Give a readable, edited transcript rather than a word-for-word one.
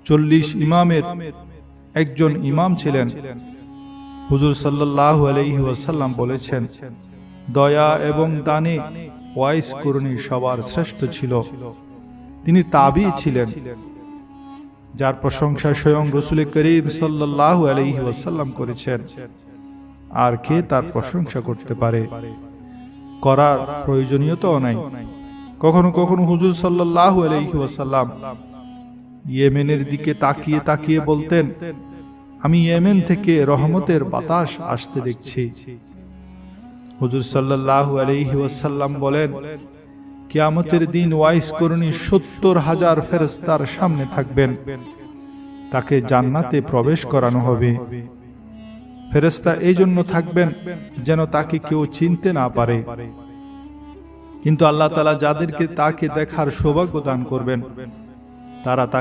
40 ইমামের একজন ইমাম ছিলেন। হুজুর সাল্লাল্লাহু আলাইহি ওয়াসাল্লাম বলেছেন, দয়া এবং দানে ওয়াইস করণী সবার শ্রেষ্ঠ ছিল। তিনি তাবী ছিলেন, যার প্রশংসা স্বয়ং রাসূল করিম সাল্লাল্লাহু আলাইহি ওয়াসাল্লাম করেছেন। আর কে তার প্রশংসা করতে পারে? করার প্রয়োজনীয়তাও নাই। কখনো কখনো হুজুর সাল্লাল্লাহু আলাইহি ওয়াসাল্লাম ইয়েমেনের দিকে তাকিয়ে তাকিয়ে বলতেন, আমি ইয়েমেন থেকে রহমতের বাতাস আসতে দেখছি। হুজুর সাল্লাল্লাহু আলাইহি ওয়াসাল্লাম বলেন, কিয়ামতের দিন ওয়াইস করণী 70,000 ফেরেশতার সামনে থাকবেন, তাকে জান্নাতে প্রবেশ করানো হবে। ফেরেশতা এই জন্য থাকবেন যেন তাকে কেউ চিনতে না পারে। কিন্তু আল্লাহ তাআলা যাদেরকে তাকে দেখার সৌভাগ্য দান করবেন, তারা